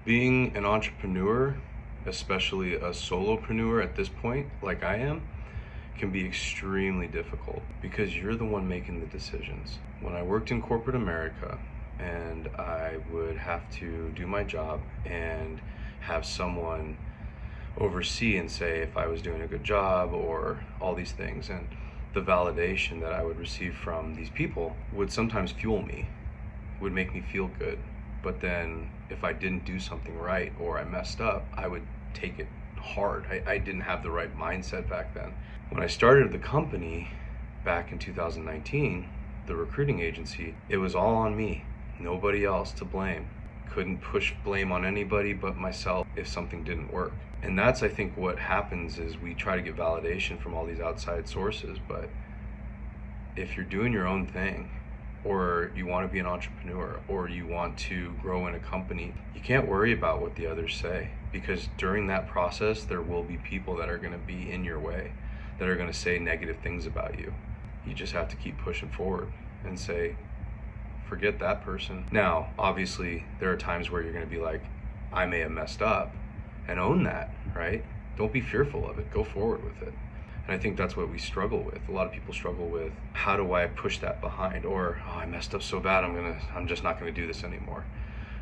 Being an entrepreneur, especially a solopreneur at this point, like I am, can be extremely difficult because you're the one making the decisions. When I worked in corporate America and I would have to do my job and have someone oversee and say if I was doing a good job or all these things, and the validation that I would receive from these people would sometimes fuel me, would make me feel good. But then if I didn't do something right or I messed up, I would take it hard. I didn't have the right mindset back then. When I started the company back in 2019, the recruiting agency, it was all on me. Nobody else to blame. Couldn't push blame on anybody but myself if something didn't work. And that's, I think, what happens is we try to get validation from all these outside sources, but if you're doing your own thing, or you want to be an entrepreneur, or you want to grow in a company, you can't worry about what the others say, because during that process, there will be people that are going to be in your way, that are going to say negative things about you. You just have to keep pushing forward and say, forget that person. Now, obviously, there are times where you're going to be like, I may have messed up, and own that, right? Don't be fearful of it. Go forward with it. And I think that's what we struggle with. A lot of people struggle with, how do I push that behind? Or, oh, I messed up so bad, I'm just not gonna do this anymore.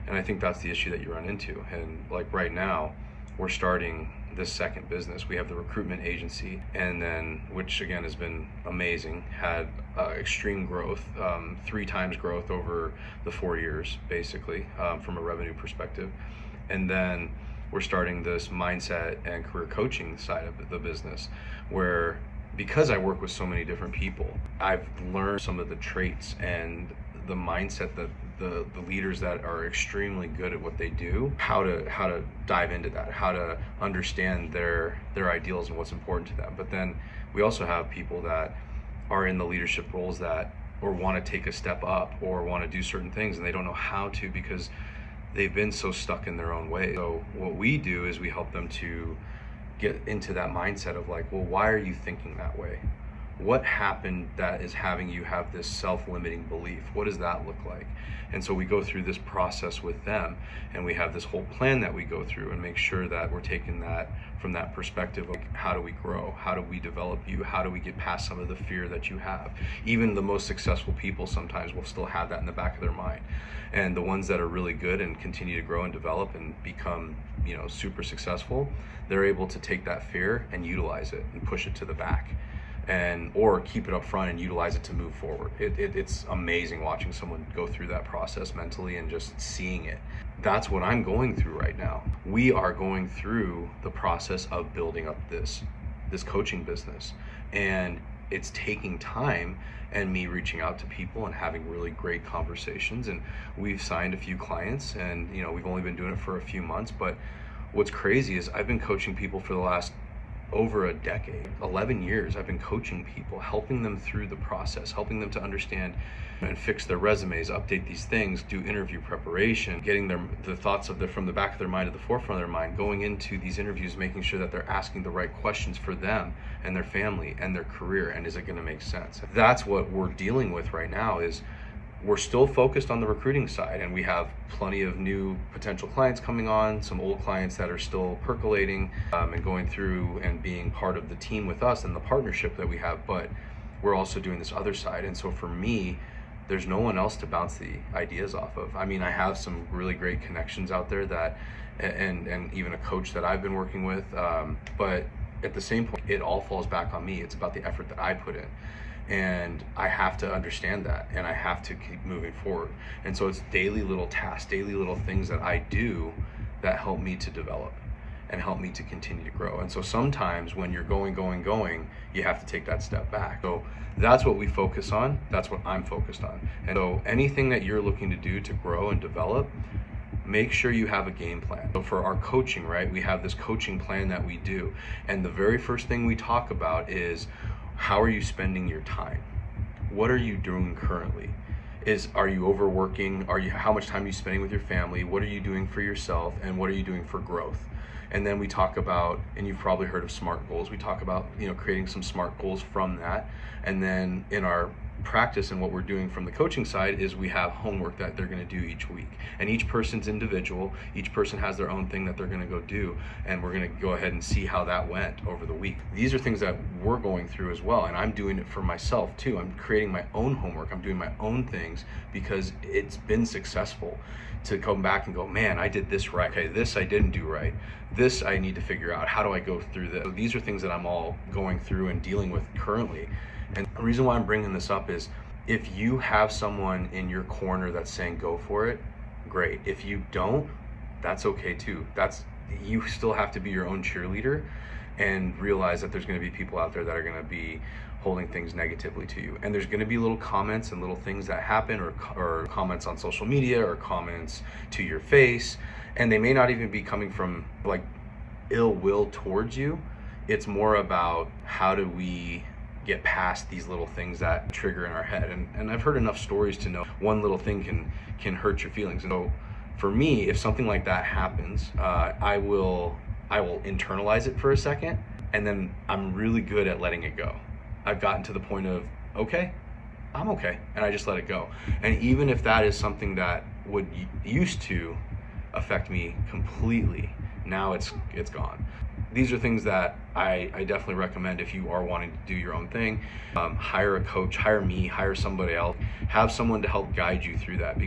And I think that's the issue that you run into. And like right now, we're starting this second business. We have the recruitment agency, and then, which again has been amazing, had extreme growth, 3 times growth over the 4 years, basically, from a revenue perspective. And then we're starting this mindset and career coaching side of the business, where because I work with so many different people, I've learned some of the traits and the mindset that the leaders that are extremely good at what they do, how to dive into that, how to understand their ideals and what's important to them. But then we also have people that are in the leadership roles that or want to take a step up or want to do certain things, and they don't know how to because they've been so stuck in their own way. So what we do is we help them to get into that mindset of like, well, why are you thinking that way? What happened that is having you have this self-limiting belief? What does that look like? And so we go through this process with them, and we have this whole plan that we go through and make sure that we're taking that from that perspective of how do we grow? How do we develop you? How do we get past some of the fear that you have? Even the most successful people sometimes will still have that in the back of their mind. And the ones that are really good and continue to grow and develop and become, super successful, they're able to take that fear and utilize it and push it to the back, and or keep it up front and utilize it to move forward. It's amazing watching someone go through that process mentally and just seeing it. That's what I'm going through right now. We are going through the process of building up this coaching business, and it's taking time and me reaching out to people and having really great conversations. And we've signed a few clients, and we've only been doing it for a few months, but what's crazy is I've been coaching people for the last over a decade, 11 years. I've been coaching people, helping them through the process, helping them to understand and fix their resumes, update these things, do interview preparation, getting the thoughts from the back of their mind to the forefront of their mind, going into these interviews, making sure that they're asking the right questions for them and their family and their career, and is it going to make sense? That's what we're dealing with right now. Is we're still focused on the recruiting side, and we have plenty of new potential clients coming on, some old clients that are still percolating, and going through and being part of the team with us and the partnership that we have. But we're also doing this other side, and so for me, there's no one else to bounce the ideas off of. I mean, I have some really great connections out there that, and even a coach that I've been working with, but at the same point, it all falls back on me. It's about the effort that I put in. And I have to understand that, and I have to keep moving forward. And so it's daily little tasks, daily little things that I do that help me to develop and help me to continue to grow. And so sometimes when you're going, you have to take that step back. So that's what we focus on. That's what I'm focused on. And so anything that you're looking to do to grow and develop, make sure you have a game plan. So for our coaching, right, we have this coaching plan that we do. And the very first thing we talk about is, how are you spending your time? What are you doing currently? Are you overworking? How much time are you spending with your family? What are you doing for yourself? And what are you doing for growth? And then we talk about, and you've probably heard of SMART goals. We talk about, creating some SMART goals from that. And then in our practice and what we're doing from the coaching side is we have homework that they're going to do each week, and each person's individual. Each person has their own thing that they're going to go do, and we're going to go ahead and see how that went over the week. These are things that we're going through as well, and I'm doing it for myself too. I'm creating my own homework. I'm doing my own things because it's been successful to come back and go, man, I did this right. Okay, this I didn't do right. This I need to figure out. How do I go through this? So these are things that I'm all going through and dealing with currently. And the reason why I'm bringing this up is if you have someone in your corner that's saying go for it, great. If you don't, that's okay too. You still have to be your own cheerleader and realize that there's going to be people out there that are going to be holding things negatively to you. And there's going to be little comments and little things that happen, or comments on social media, or comments to your face. And they may not even be coming from like ill will towards you. It's more about how do we get past these little things that trigger in our head. And I've heard enough stories to know one little thing can hurt your feelings. And so for me, if something like that happens, I will internalize it for a second, and then I'm really good at letting it go. I've gotten to the point of, okay, I'm okay, and I just let it go. And even if that is something that would used to affect me completely, now it's gone. These are things that I definitely recommend if you are wanting to do your own thing. Hire a coach, hire me, hire somebody else, have someone to help guide you through that,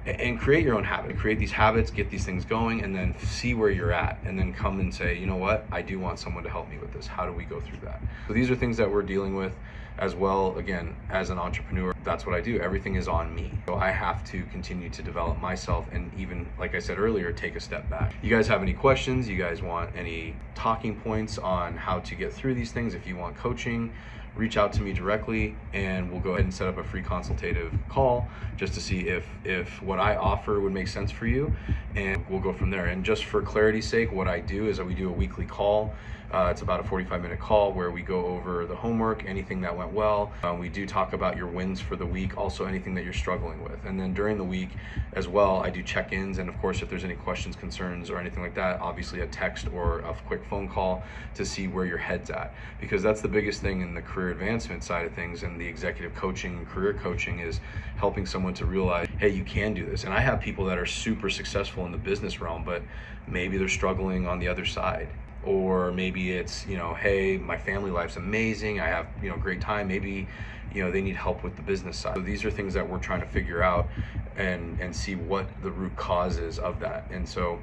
and create your own habit. Create these habits, get these things going, and then see where you're at, and then come and say, you know what, I do want someone to help me with this. How do we go through that? So these are things that we're dealing with as well. Again, as an entrepreneur, that's what I do. Everything is on me. So I have to continue to develop myself, and even, like I said earlier, take a step back. You guys have any questions? You guys want any talking points on how to get through these things? If you want coaching, reach out to me directly, and we'll go ahead and set up a free consultative call just to see if what I offer would make sense for you, and we'll go from there. And just for clarity's sake, what I do is that we do a weekly call. It's about a 45-minute call where we go over the homework, anything that went well. We do talk about your wins for the week, also anything that you're struggling with. And then during the week as well, I do check-ins, and of course, if there's any questions, concerns, or anything like that, obviously a text or a quick phone call to see where your head's at. Because that's the biggest thing in the career advancement side of things, and the executive coaching and career coaching is helping someone to realize, hey, you can do this. And I have people that are super successful in the business realm, but maybe they're struggling on the other side. Or maybe it's, hey, my family life's amazing, I have, great time. Maybe, they need help with the business side. So these are things that we're trying to figure out and see what the root cause is of that. And so,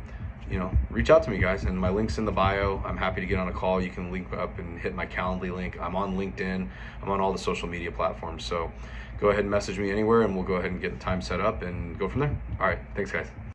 reach out to me, guys, and my link's in the bio. I'm happy to get on a call. You can link up and hit my Calendly link. I'm on LinkedIn. I'm on all the social media platforms. So go ahead and message me anywhere, and we'll go ahead and get the time set up and go from there. All right, thanks, guys.